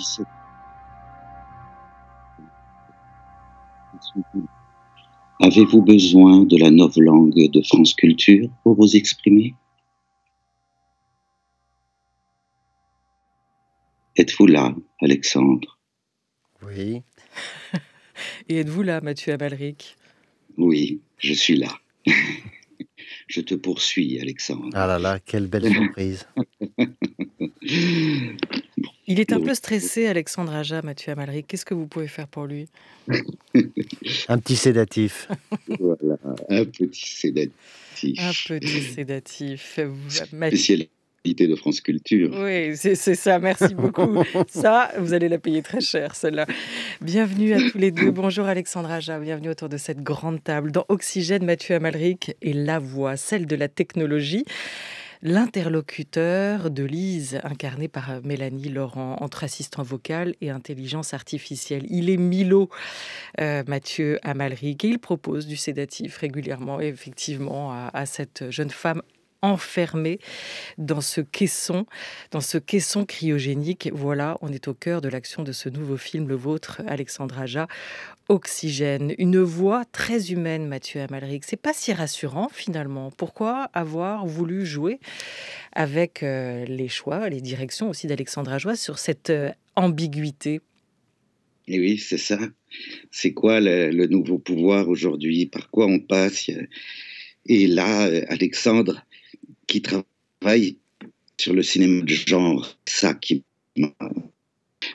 17. Avez-vous besoin de la novlangue de France Culture pour vous exprimer? Êtes-vous là, Alexandre? Oui. Et êtes-vous là, Mathieu Amalric? Oui, je suis là. Je te poursuis, Alexandre. Ah là là, quelle belle surprise. Il est un peu stressé, Alexandre Aja, Mathieu Amalric. Qu'est-ce que vous pouvez faire pour lui? Un petit sédatif. Voilà, un petit sédatif. Un petit sédatif. Spécialité de France Culture. Oui, c'est ça, merci beaucoup. Ça, vous allez la payer très cher, celle-là. Bienvenue à tous les deux. Bonjour Alexandre Aja, bienvenue autour de cette grande table. Dans Oxygène, Mathieu Amalric est la voix, celle de la technologie. L'interlocuteur de Lise, incarné par Mélanie Laurent, entre assistant vocal et intelligence artificielle. Il est Milo, Mathieu Amalric, et il propose du sédatif régulièrement, effectivement, à cette jeune femme enfermée dans ce caisson cryogénique. Voilà, on est au cœur de l'action de ce nouveau film, le vôtre, Alexandre Aja, Oxygène. Une voix très humaine, Mathieu Amalric. C'est pas si rassurant, finalement. Pourquoi avoir voulu jouer avec les choix, les directions aussi d'Alexandre Aja sur cette ambiguïté? Et oui, c'est ça. C'est quoi le nouveau pouvoir aujourd'hui? Par quoi on passe? Et là, Alexandre, qui travaille sur le cinéma de genre, ça qui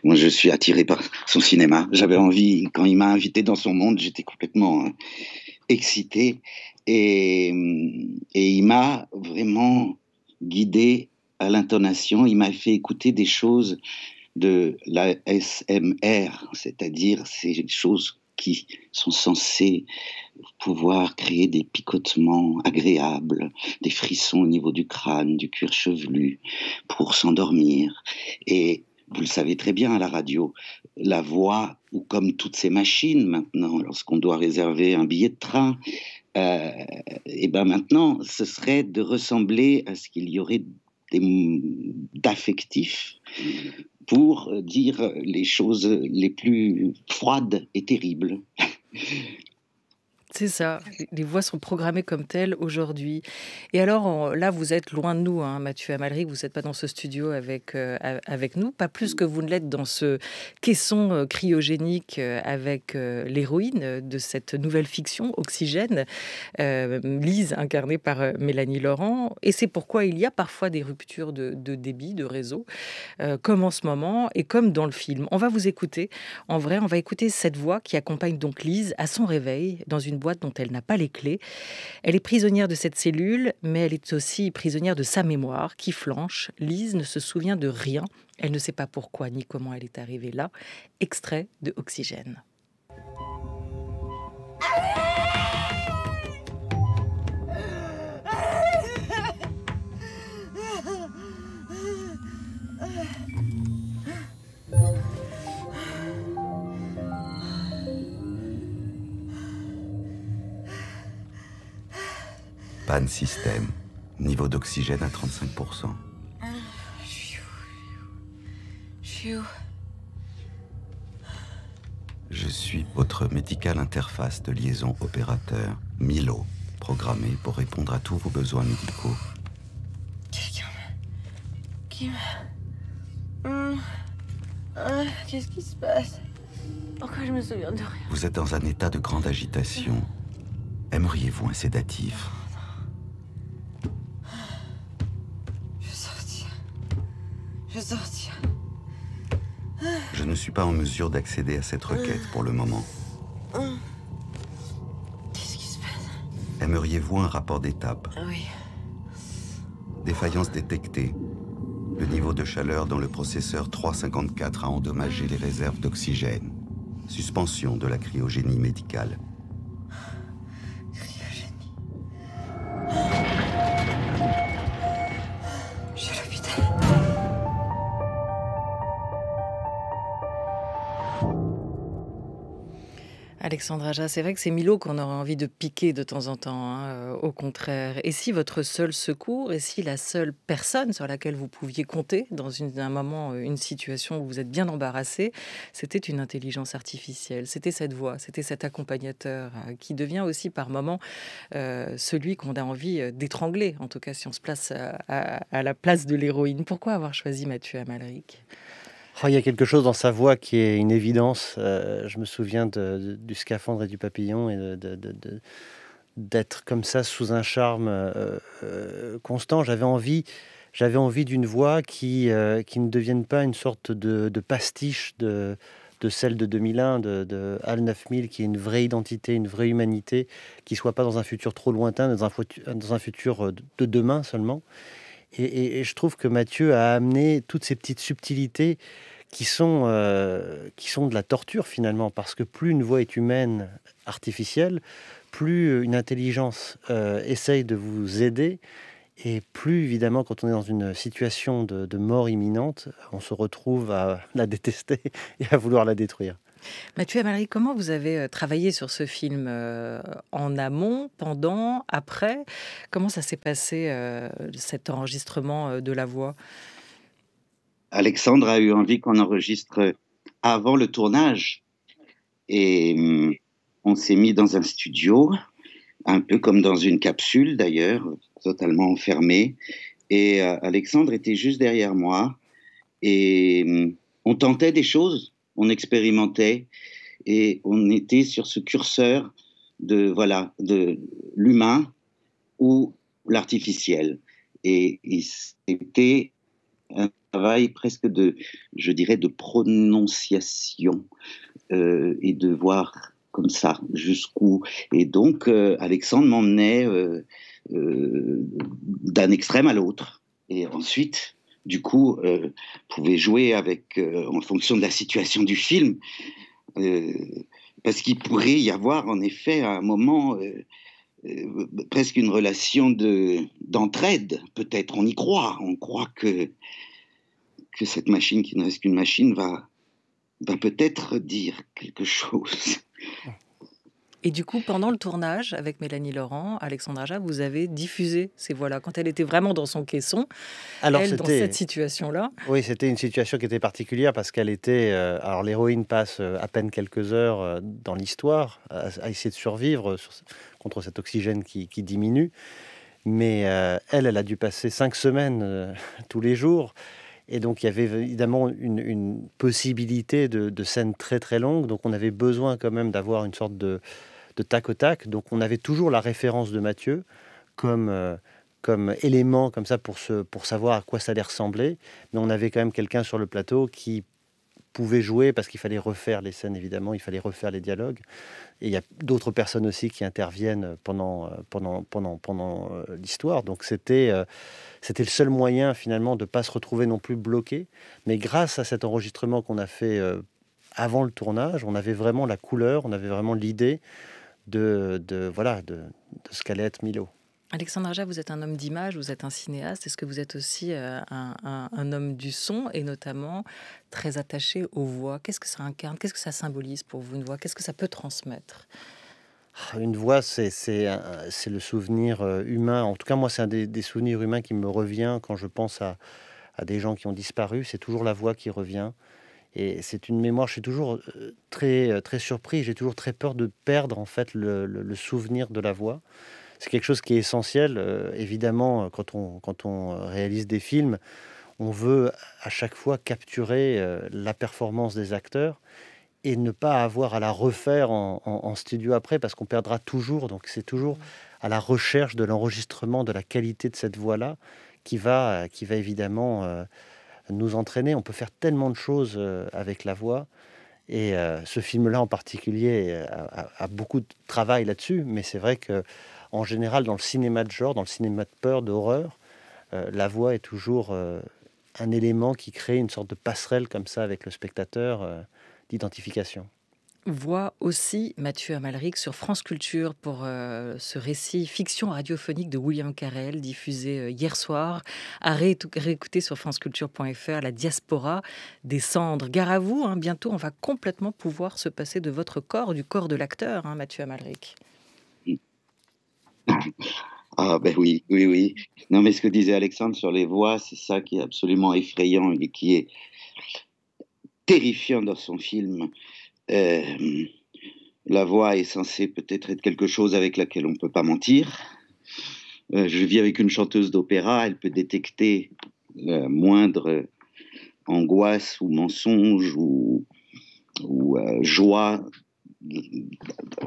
moi, je suis attiré par son cinéma. J'avais envie, quand il m'a invité dans son monde, j'étais complètement excité. Et il m'a vraiment guidé à l'intonation. Il m'a fait écouter des choses de la SMR, c'est-à-dire ces choses qui sont censées pouvoir créer des picotements agréables, des frissons au niveau du crâne, du cuir chevelu, pour s'endormir. Et vous le savez très bien à la radio, la voix, ou comme toutes ces machines maintenant, lorsqu'on doit réserver un billet de train, et ben maintenant, ce serait de ressembler à ce qu'il y aurait d'affectif pour dire les choses les plus froides et terribles. C'est ça, les voix sont programmées comme telles aujourd'hui. Et alors, là, vous êtes loin de nous, hein, Mathieu Amalric, vous n'êtes pas dans ce studio avec nous, pas plus que vous ne l'êtes dans ce caisson cryogénique avec l'héroïne de cette nouvelle fiction, Oxygène, Lise, incarnée par Mélanie Laurent. Et c'est pourquoi il y a parfois des ruptures de débit, de réseau, comme en ce moment et comme dans le film. On va vous écouter, en vrai, on va écouter cette voix qui accompagne donc Lise à son réveil dans une boîte dont elle n'a pas les clés. Elle est prisonnière de cette cellule, mais elle est aussi prisonnière de sa mémoire qui flanche. Lise ne se souvient de rien. Elle ne sait pas pourquoi ni comment elle est arrivée là. Extrait de Oxygène. Panne système. Niveau d'oxygène à 35%. Je suis votre médical interface de liaison opérateur, Milo, programmé pour répondre à tous vos besoins médicaux. Quelqu'un qu'est-ce qui se passe? Pourquoi je me souviens de rien? Vous êtes dans un état de grande agitation. Aimeriez-vous un sédatif? Je vais sortir. Je ne suis pas en mesure d'accéder à cette requête pour le moment. Qu'est-ce qui se passe? Aimeriez-vous un rapport d'étape? Oui. Défaillance détectée. Le niveau de chaleur dans le processeur 354 a endommagé les réserves d'oxygène. Suspension de la cryogénie médicale. Cryogénie. Je suis à l'hôpital. Alexandre Aja, c'est vrai que c'est Milo qu'on aurait envie de piquer de temps en temps, hein, au contraire. Et si votre seul secours, et si la seule personne sur laquelle vous pouviez compter dans un moment, une situation où vous êtes bien embarrassé, c'était une intelligence artificielle, c'était cette voix, c'était cet accompagnateur qui devient aussi par moment celui qu'on a envie d'étrangler, en tout cas si on se place à la place de l'héroïne. Pourquoi avoir choisi Mathieu Amalric? Oh, il y a quelque chose dans sa voix qui est une évidence. Je me souviens du Scaphandre et du Papillon et d'être comme ça sous un charme constant. J'avais envie d'une voix qui ne devienne pas une sorte de pastiche de celle de 2001, de HAL 9000, qui est une vraie identité, une vraie humanité, qui soit pas dans un futur trop lointain, dans un futur de demain seulement. Et je trouve que Mathieu a amené toutes ces petites subtilités qui sont de la torture finalement, parce que plus une voix est humaine, artificielle, plus une intelligence essaye de vous aider, et plus évidemment quand on est dans une situation de mort imminente, on se retrouve à la détester et à vouloir la détruire. Mathieu Amalric, comment vous avez travaillé sur ce film en amont, pendant, après? Comment ça s'est passé, cet enregistrement de la voix? Alexandre a eu envie qu'on enregistre avant le tournage et on s'est mis dans un studio, un peu comme dans une capsule d'ailleurs, totalement enfermé. Et Alexandre était juste derrière moi et on tentait des choses, on expérimentait et on était sur ce curseur de l'humain ou l'artificiel. Et c'était un travail presque je dirais, de prononciation et de voir comme ça jusqu'où. Et donc, Alexandre m'emmenait d'un extrême à l'autre. Et ensuite, du coup, pouvait jouer avec, en fonction de la situation du film, parce qu'il pourrait y avoir en effet à un moment presque une relation d'entraide, peut-être. On croit que cette machine qui ne reste qu'une machine va peut-être dire quelque chose. Et du coup, pendant le tournage, avec Mélanie Laurent, Alexandre Aja, vous avez diffusé ces voix-là, quand elle était vraiment dans son caisson, Alors elle, dans cette situation-là. Oui, c'était une situation qui était particulière parce qu'elle était... alors l'héroïne passe à peine quelques heures dans l'histoire à essayer de survivre contre cet oxygène qui diminue. Mais elle a dû passer 5 semaines tous les jours. Et donc, il y avait évidemment une possibilité de scènes très très longues. Donc, on avait besoin quand même d'avoir une sorte de tac au tac. Donc, on avait toujours la référence de Mathieu comme élément comme ça pour savoir à quoi ça allait ressembler. Mais on avait quand même quelqu'un sur le plateau qui pouvait jouer parce qu'il fallait refaire les scènes, évidemment. Il fallait refaire les dialogues. Et il y a d'autres personnes aussi qui interviennent pendant l'histoire. Donc, c'était le seul moyen finalement de ne pas se retrouver non plus bloqué. Mais grâce à cet enregistrement qu'on a fait avant le tournage, on avait vraiment la couleur, on avait vraiment l'idée de ce qu'allait être Milo. Alexandre Aja, vous êtes un homme d'image, vous êtes un cinéaste. Est-ce que vous êtes aussi un homme du son et notamment très attaché aux voix? Qu'est-ce que ça incarne? Qu'est-ce que ça symbolise pour vous, une voix? Qu'est-ce que ça peut transmettre? Une voix, c'est le souvenir humain. En tout cas, moi, c'est un des souvenirs humains qui me revient quand je pense à des gens qui ont disparu. C'est toujours la voix qui revient. Et c'est une mémoire, je suis toujours très surpris. J'ai toujours très peur de perdre en fait le souvenir de la voix. C'est quelque chose qui est essentiel. Évidemment, quand on réalise des films, on veut à chaque fois capturer la performance des acteurs et ne pas avoir à la refaire en studio après, parce qu'on perdra toujours. Donc c'est toujours à la recherche de l'enregistrement, de la qualité de cette voix-là qui va évidemment nous entraîner. On peut faire tellement de choses avec la voix. Et ce film-là en particulier a beaucoup de travail là-dessus. Mais c'est vrai qu'en général, dans le cinéma de genre, dans le cinéma de peur, d'horreur, la voix est toujours un élément qui crée une sorte de passerelle comme ça avec le spectateur d'identification. voit aussi Mathieu Amalric sur France Culture pour ce récit fiction radiophonique de William Carell, diffusé hier soir, à réécouter sur franceculture.fr, La diaspora des cendres. Gare à vous, hein, bientôt on va complètement pouvoir se passer de votre corps, du corps de l'acteur, hein, Mathieu Amalric. Ah ben oui, oui, oui. Non, mais ce que disait Alexandre sur les voix, c'est ça qui est absolument effrayant et qui est terrifiant dans son film. La voix est censée peut-être être quelque chose avec laquelle on ne peut pas mentir. Je vis avec une chanteuse d'opéra, elle peut détecter la moindre angoisse ou mensonge ou joie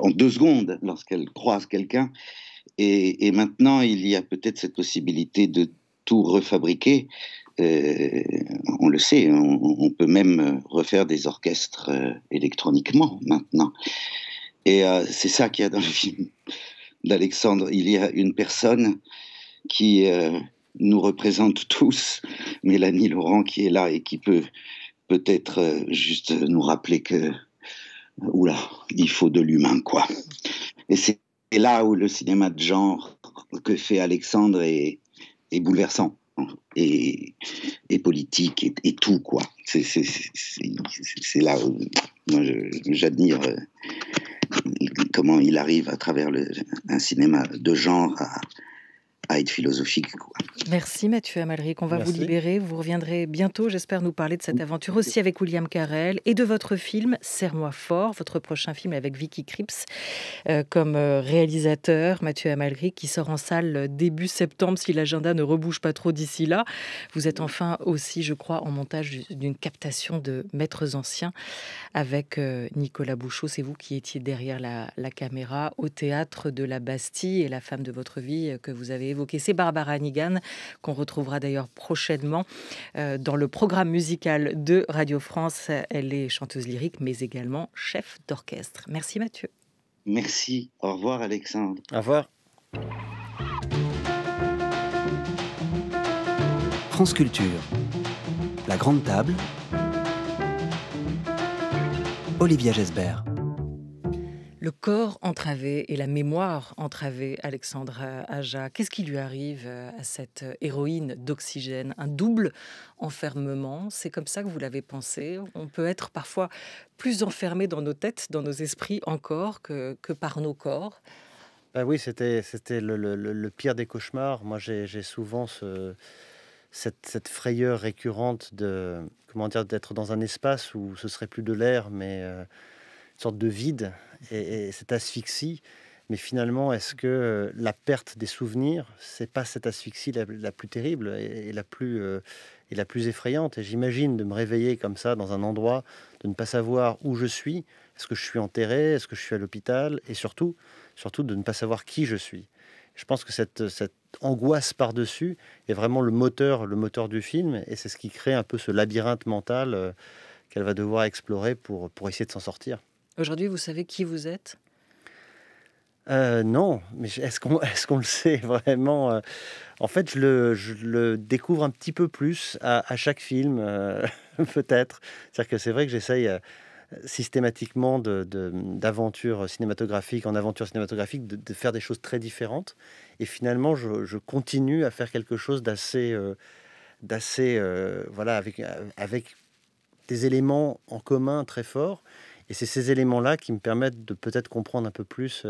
en 2 secondes lorsqu'elle croise quelqu'un. Et maintenant, il y a peut-être cette possibilité de tout refabriquer. On le sait, on peut même refaire des orchestres électroniquement maintenant. Et c'est ça qu'il y a dans le film d'Alexandre. Il y a une personne qui nous représente tous, Mélanie Laurent, qui est là et qui peut peut-être juste nous rappeler que, oula, il faut de l'humain, quoi. Et c'est là où le cinéma de genre que fait Alexandre est bouleversant. Et politique et tout, quoi. C'est là où moi j'admire comment il arrive à travers un cinéma de genre à être philosophique, quoi. Merci Mathieu Amalric, on va vous libérer. Vous reviendrez bientôt, j'espère, nous parler de cette aventure aussi avec William Carell et de votre film Serre-moi fort, votre prochain film avec Vicky Krieps comme réalisateur. Mathieu Amalric qui sort en salle début septembre si l'agenda ne rebouge pas trop d'ici là. Vous êtes enfin aussi, je crois, en montage d'une captation de Maîtres anciens avec Nicolas Bouchot. C'est vous qui étiez derrière la caméra au théâtre de la Bastille et la femme de votre vie que vous avez évoquée, c'est Barbara Hannigan, qu'on retrouvera d'ailleurs prochainement dans le programme musical de Radio France. Elle est chanteuse lyrique, mais également chef d'orchestre. Merci Mathieu. Merci. Au revoir Alexandre. Au revoir. France Culture. La grande table. Olivia Gesbert. Le corps entravé et la mémoire entravée, Alexandre Aja. Qu'est-ce qui lui arrive à cette héroïne d'Oxygène? Un double enfermement, c'est comme ça que vous l'avez pensé? On peut être parfois plus enfermé dans nos têtes, dans nos esprits encore que par nos corps. Ben oui, c'était le pire des cauchemars. Moi, j'ai souvent cette frayeur récurrente d'être dans un espace où ce serait plus de l'air, mais une sorte de vide et cette asphyxie. Mais finalement, est-ce que la perte des souvenirs, c'est pas cette asphyxie la plus terrible et la plus effrayante? Et j'imagine de me réveiller comme ça dans un endroit, de ne pas savoir où je suis. Est-ce que je suis enterré? Est-ce que je suis à l'hôpital? Et surtout de ne pas savoir qui je suis. Je pense que cette angoisse par-dessus est vraiment le moteur du film, et c'est ce qui crée un peu ce labyrinthe mental qu'elle va devoir explorer pour essayer de s'en sortir. Aujourd'hui, vous savez qui vous êtes? Non, mais est-ce qu'on le sait vraiment? En fait, je le découvre un petit peu plus à chaque film, peut-être. C'est-à-dire que c'est vrai que j'essaye systématiquement d'aventure cinématographique en aventure cinématographique de faire des choses très différentes. Et finalement, je continue à faire quelque chose d'assez voilà, avec des éléments en commun très forts. Et c'est ces éléments-là qui me permettent de peut-être comprendre un peu plus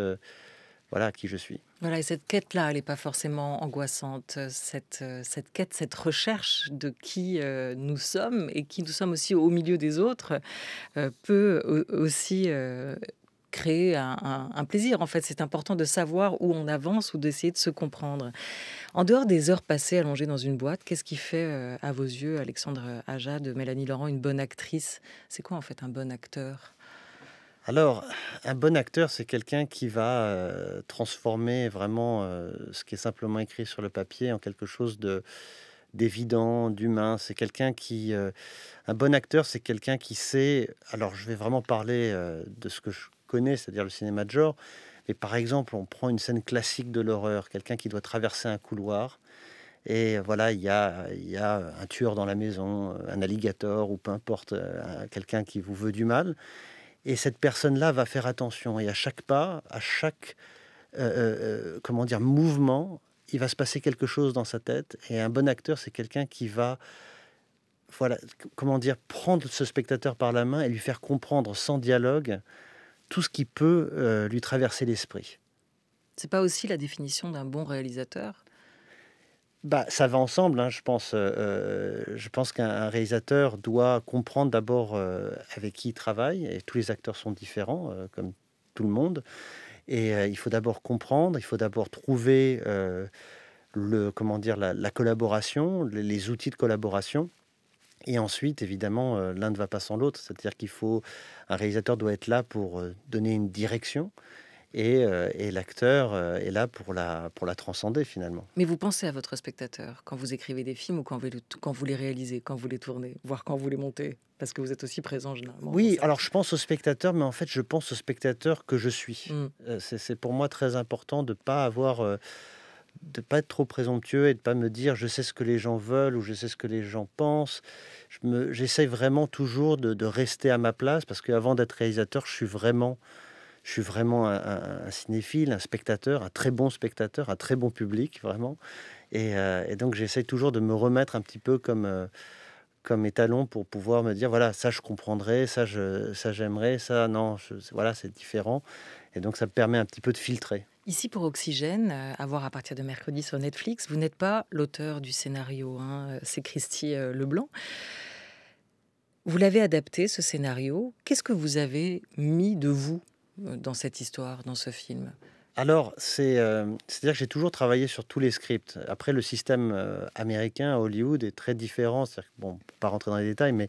voilà, qui je suis. Voilà, et cette quête-là, elle n'est pas forcément angoissante. Cette quête, cette recherche de qui nous sommes et qui nous sommes aussi au milieu des autres peut aussi créer un plaisir. En fait, c'est important de savoir où on avance ou d'essayer de se comprendre. En dehors des heures passées allongées dans une boîte, qu'est-ce qui fait, à vos yeux, Alexandre Aja, de Mélanie Laurent, une bonne actrice? C'est quoi, en fait, un bon acteur? Alors, un bon acteur, c'est quelqu'un qui va transformer vraiment ce qui est simplement écrit sur le papier en quelque chose d'évident, d'humain. C'est quelqu'un qui... un bon acteur, c'est quelqu'un qui sait... Alors, je vais vraiment parler de ce que je connais, c'est-à-dire le cinéma de genre. Mais par exemple, on prend une scène classique de l'horreur, quelqu'un qui doit traverser un couloir. Et voilà, il y a un tueur dans la maison, un alligator ou peu importe, quelqu'un qui vous veut du mal. Et cette personne-là va faire attention. Et à chaque pas, à chaque mouvement, il va se passer quelque chose dans sa tête. Et un bon acteur, c'est quelqu'un qui va prendre ce spectateur par la main et lui faire comprendre sans dialogue tout ce qui peut lui traverser l'esprit. C'est pas aussi la définition d'un bon réalisateur ? Ça va ensemble, hein, je pense. Je pense qu'un réalisateur doit comprendre d'abord avec qui il travaille, et tous les acteurs sont différents, comme tout le monde. Et il faut d'abord comprendre, il faut d'abord trouver la collaboration, les outils de collaboration. Et ensuite, évidemment, l'un ne va pas sans l'autre. C'est-à-dire un réalisateur doit être là pour donner une direction. Et l'acteur est là pour la transcender finalement. Mais vous pensez à votre spectateur quand vous écrivez des films ou quand vous les réalisez, quand vous les tournez, voire quand vous les montez, parce que vous êtes aussi présent généralement. Oui, alors je pense au spectateur, mais en fait je pense au spectateur que je suis. C'est pour moi très important de pas être trop présomptueux et de pas me dire je sais ce que les gens veulent ou je sais ce que les gens pensent. J'essaie vraiment toujours de rester à ma place, parce qu'avant d'être réalisateur, je suis vraiment un cinéphile, un spectateur, un très bon spectateur, un très bon public, vraiment. Et donc, j'essaie toujours de me remettre un petit peu comme étalon pour pouvoir me dire, voilà, ça, je comprendrais, ça, j'aimerais, ça, non, c'est différent. Et donc, ça me permet un petit peu de filtrer. Ici, pour Oxygène, à voir à partir de mercredi sur Netflix, vous n'êtes pas l'auteur du scénario, hein, c'est Christy Leblanc. Vous l'avez adapté, ce scénario. Qu'est-ce que vous avez mis de vous dans cette histoire, dans ce film? Alors, c'est-à-dire que j'ai toujours travaillé sur tous les scripts. Après, le système américain à Hollywood est très différent. C'est-à-dire que, on ne peut pas rentrer dans les détails, mais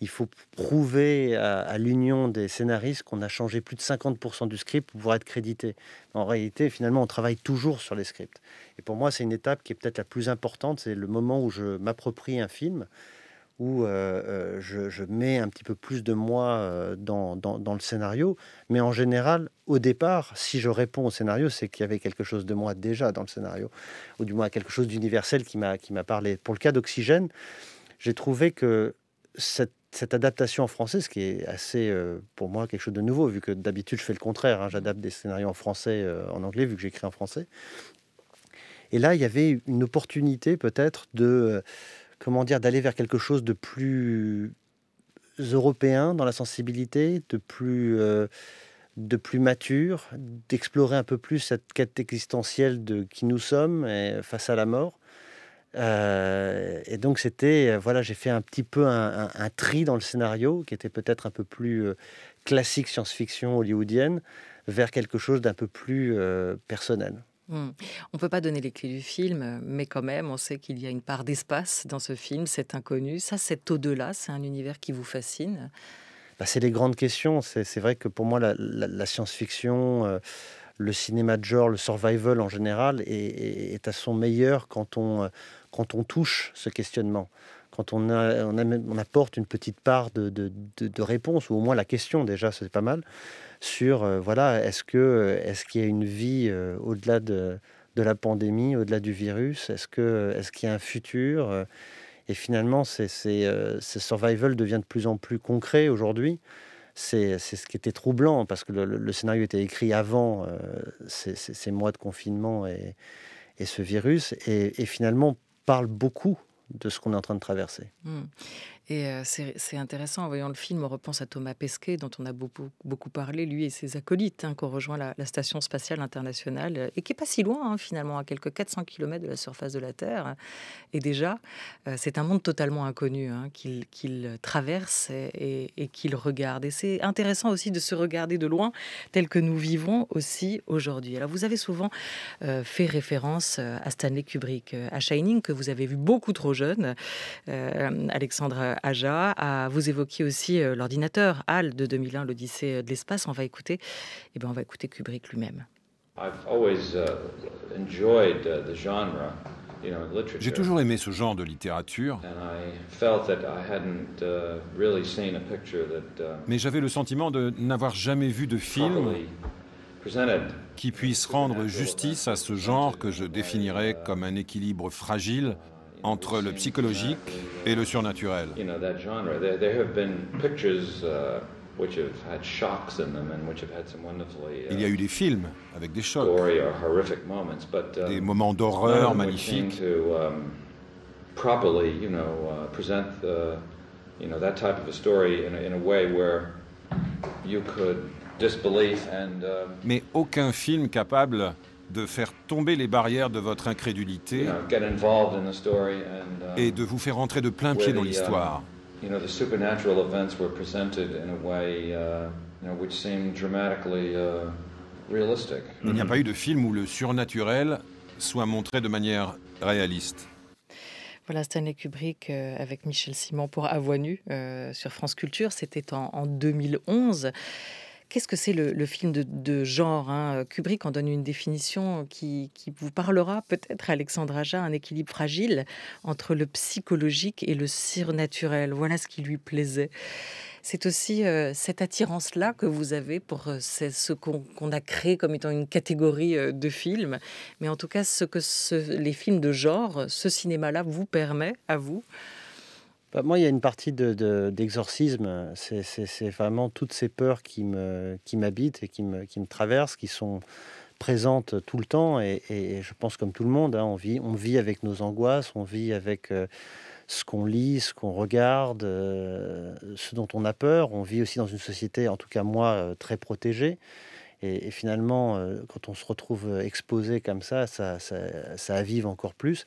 il faut prouver à l'union des scénaristes qu'on a changé plus de 50% du script pour pouvoir être crédité. En réalité, finalement, on travaille toujours sur les scripts. Et pour moi, c'est une étape qui est peut-être la plus importante. C'est le moment où je m'approprie un film, où je mets un petit peu plus de moi dans le scénario. Mais en général, au départ, si je réponds au scénario, c'est qu'il y avait quelque chose de moi déjà dans le scénario, ou du moins quelque chose d'universel qui m'a parlé. Pour le cas d'Oxygène, j'ai trouvé que cette adaptation en français, ce qui est assez, pour moi, quelque chose de nouveau, vu que d'habitude, je fais le contraire. Hein, j'adapte des scénarios en français, en anglais, vu que j'écris en français. Et là, il y avait une opportunité peut-être d'aller vers quelque chose de plus européen dans la sensibilité, de plus mature, d'explorer un peu plus cette quête existentielle de qui nous sommes face à la mort. Et donc j'ai fait un petit peu un tri dans le scénario qui était peut-être un peu plus classique science-fiction hollywoodienne vers quelque chose d'un peu plus personnel. On ne peut pas donner les clés du film, mais quand même, on sait qu'il y a une part d'espace dans ce film, c'est inconnu. Ça, c'est au-delà, c'est un univers qui vous fascine. C'est les grandes questions. C'est vrai que pour moi, la science-fiction, le cinéma de genre, le survival en général, est à son meilleur quand on touche ce questionnement. Quand on apporte une petite part de réponse, ou au moins la question, déjà, c'est pas mal, sur, est-ce qu'il y a une vie au-delà de la pandémie, au-delà du virus? Est-ce qu'il y a un futur? Et finalement, ce survival devient de plus en plus concret aujourd'hui. C'est ce qui était troublant, parce que le scénario était écrit avant ces mois de confinement et ce virus, et finalement parle beaucoup de ce qu'on est en train de traverser. Et c'est intéressant, en voyant le film, on repense à Thomas Pesquet, dont on a beaucoup parlé, lui et ses acolytes, qui ont rejoint la Station spatiale internationale, et qui n'est pas si loin, finalement, à quelques 400 km de la surface de la Terre. Et déjà, c'est un monde totalement inconnu qu'il traverse et qu'il regarde. Et c'est intéressant aussi de se regarder de loin, tel que nous vivons aussi aujourd'hui. Alors, vous avez souvent fait référence à Stanley Kubrick, à Shining, que vous avez vu beaucoup trop jeune, Alexandre Aja. Vous évoquiez aussi l'ordinateur HAL de 2001, l'Odyssée de l'espace. On va écouter Kubrick lui-même. J'ai toujours aimé ce genre de littérature, mais j'avais le sentiment de n'avoir jamais vu de film qui puisse rendre justice à ce genre que je définirais comme un équilibre fragile entre le psychologique et le surnaturel. Il y a eu des films avec des chocs, des moments d'horreur magnifiques. Mais aucun film capable de faire tomber les barrières de votre incrédulité et de vous faire entrer de plein pied dans l'histoire. Il n'y a pas eu de film où le surnaturel soit montré de manière réaliste. Voilà, Stanley Kubrick avec Michel Simon pour À voix nue sur France Culture. C'était en 2011. Qu'est-ce que c'est le film de genre, hein? Kubrick en donne une définition qui vous parlera peut-être, Alexandre Aja, un équilibre fragile entre le psychologique et le surnaturel. Voilà ce qui lui plaisait. C'est aussi cette attirance-là que vous avez pour ce qu'on a créé comme étant une catégorie de films. Mais en tout cas, ce que les films de genre, ce cinéma-là vous permet, à vous. Moi, il y a une partie d'exorcisme. C'est vraiment toutes ces peurs qui m'habitent et qui me traversent, qui sont présentes tout le temps. Et je pense comme tout le monde, hein, on vit avec nos angoisses, on vit avec ce qu'on lit, ce qu'on regarde, ce dont on a peur. On vit aussi dans une société, en tout cas moi, très protégée. Et finalement, quand on se retrouve exposé comme ça avive encore plus.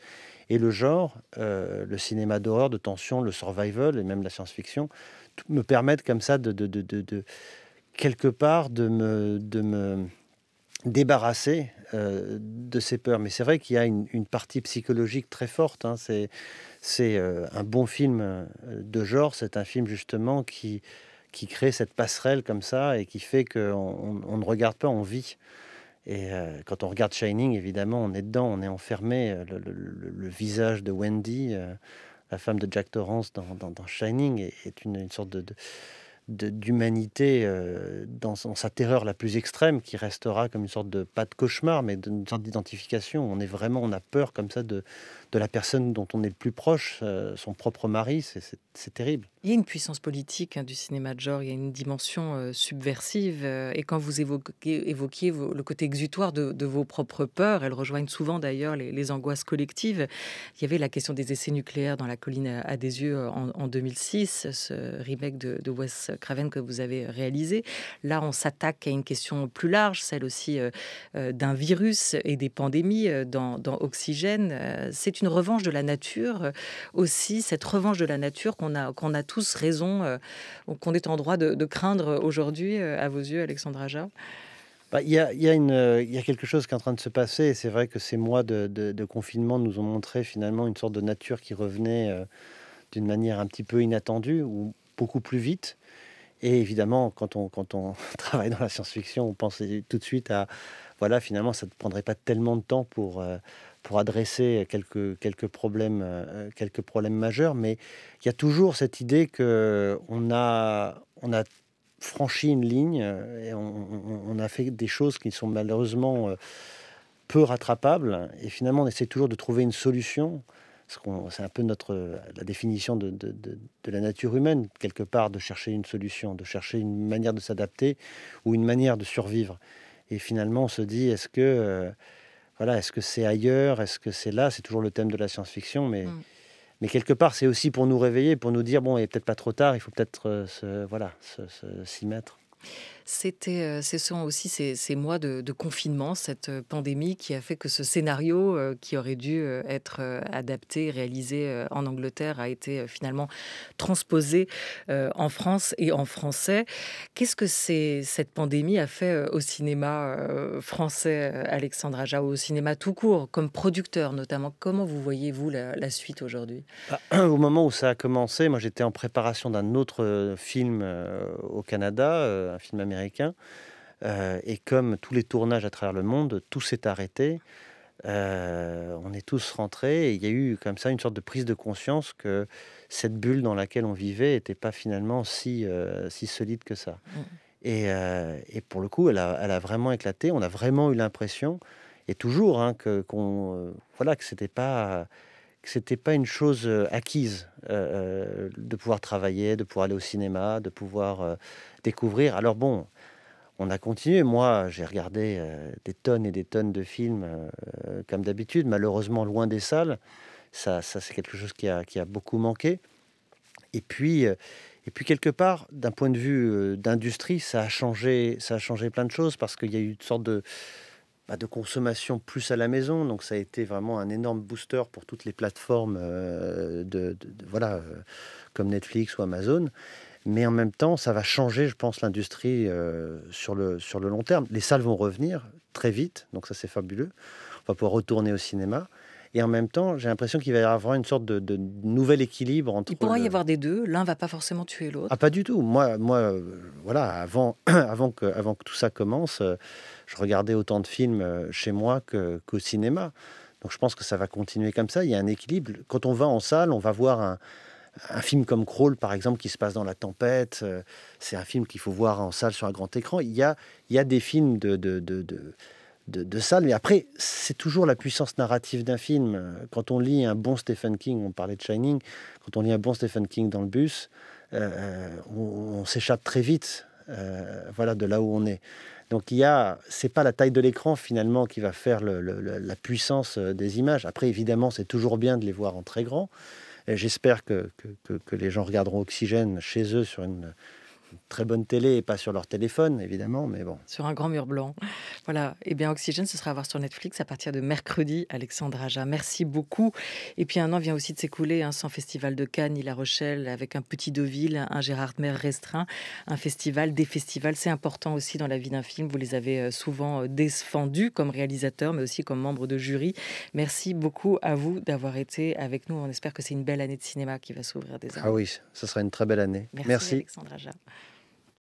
Et le genre, le cinéma d'horreur, de tension, le survival et même la science-fiction, me permettent comme ça de quelque part de me débarrasser de ces peurs. Mais c'est vrai qu'il y a une partie psychologique très forte, hein. C'est un bon film de genre, c'est un film justement qui crée cette passerelle comme ça et qui fait qu'on ne regarde pas, on vit. Et quand on regarde Shining, évidemment, on est dedans, on est enfermé. Le visage de Wendy, la femme de Jack Torrance dans Shining, est une sorte d'humanité dans sa terreur la plus extrême, qui restera comme une sorte de, pas de cauchemar, mais d'une sorte d'identification. On a peur comme ça de la personne dont on est le plus proche, son propre mari, c'est terrible. Il y a une puissance politique du cinéma de genre, il y a une dimension subversive. Et quand vous évoquiez le côté exutoire de vos propres peurs, elles rejoignent souvent d'ailleurs les angoisses collectives. Il y avait la question des essais nucléaires dans La colline à des yeux en 2006, ce remake de Wes Craven que vous avez réalisé. Là, on s'attaque à une question plus large, celle aussi d'un virus et des pandémies dans Oxygène. C'est une revanche de la nature aussi, cette revanche de la nature qu'on a tous raison, qu'on est en droit de craindre aujourd'hui, à vos yeux, Alexandre Aja. Il y a quelque chose qui est en train de se passer, et c'est vrai que ces mois de confinement nous ont montré finalement une sorte de nature qui revenait d'une manière un petit peu inattendue, ou beaucoup plus vite. Et évidemment, quand on travaille dans la science-fiction, on pense tout de suite à, voilà, finalement, ça ne prendrait pas tellement de temps pour adresser quelques problèmes majeurs, mais il y a toujours cette idée qu'on a franchi une ligne et on a fait des choses qui sont malheureusement peu rattrapables, et finalement on essaie toujours de trouver une solution. C'est un peu la définition de la nature humaine, quelque part, de chercher une solution, de chercher une manière de s'adapter ou une manière de survivre. Et finalement on se dit, est-ce que c'est ailleurs, est-ce que c'est là? C'est toujours le thème de la science-fiction, mais quelque part, c'est aussi pour nous réveiller, pour nous dire, bon, il n'est peut-être pas trop tard, il faut peut-être s'y mettre. Ce sont aussi ces mois de confinement, cette pandémie qui a fait que ce scénario qui aurait dû être adapté, réalisé en Angleterre, a été finalement transposé en France et en français. Qu'est-ce que cette pandémie a fait au cinéma français, Alexandre Aja, ou au cinéma tout court, comme producteur notamment? Comment vous voyez-vous la suite aujourd'hui? Au moment où ça a commencé, moi j'étais en préparation d'un autre film au Canada, un film américain, et comme tous les tournages à travers le monde, tout s'est arrêté. On est tous rentrés et il y a eu comme ça une sorte de prise de conscience que cette bulle dans laquelle on vivait n'était pas finalement si solide que ça. Et pour le coup, elle a vraiment éclaté. On a vraiment eu l'impression, et toujours, hein, que c'était pas que c'était pas une chose acquise de pouvoir travailler, de pouvoir aller au cinéma, de pouvoir découvrir. Alors bon, on a continué. Moi, j'ai regardé des tonnes et des tonnes de films comme d'habitude, malheureusement loin des salles. Ça c'est quelque chose qui a beaucoup manqué. Et puis quelque part, d'un point de vue d'industrie, ça a changé plein de choses parce qu'il y a eu une sorte de consommation plus à la maison. Donc ça a été vraiment un énorme booster pour toutes les plateformes comme Netflix ou Amazon. Mais en même temps, ça va changer, je pense, l'industrie sur le long terme. Les salles vont revenir très vite, donc ça c'est fabuleux. On va pouvoir retourner au cinéma. Et en même temps, j'ai l'impression qu'il va y avoir une sorte de nouvel équilibre entre... Il pourra y avoir des deux. L'un va pas forcément tuer l'autre. Ah, pas du tout. Moi, voilà, avant que tout ça commence, je regardais autant de films chez moi qu'au cinéma. Donc je pense que ça va continuer comme ça. Il y a un équilibre. Quand on va en salle, on va voir un film comme Crawl, par exemple, qui se passe dans la tempête. C'est un film qu'il faut voir en salle sur un grand écran. Il y a des films de salle, mais après, c'est toujours la puissance narrative d'un film. Quand on lit un bon Stephen King, on parlait de Shining, quand on lit un bon Stephen King dans le bus, on s'échappe très vite de là où on est. Donc c'est pas la taille de l'écran finalement qui va faire la puissance des images. Après, évidemment, c'est toujours bien de les voir en très grand. Et j'espère que les gens regarderont Oxygène chez eux sur une très bonne télé et pas sur leur téléphone, évidemment, mais bon. Sur un grand mur blanc. Voilà. Eh bien, Oxygène, ce sera à voir sur Netflix à partir de mercredi. Alexandre Aja, merci beaucoup. Et puis, un an vient aussi de s'écouler, sans Festival de Cannes ni La Rochelle, avec un petit Deauville, un Gérard May restreint, un festival, des festivals. C'est important aussi dans la vie d'un film. Vous les avez souvent défendus comme réalisateur, mais aussi comme membre de jury. Merci beaucoup à vous d'avoir été avec nous. On espère que c'est une belle année de cinéma qui va s'ouvrir désormais. Ah oui, ce sera une très belle année. Merci. Alexandre Aja.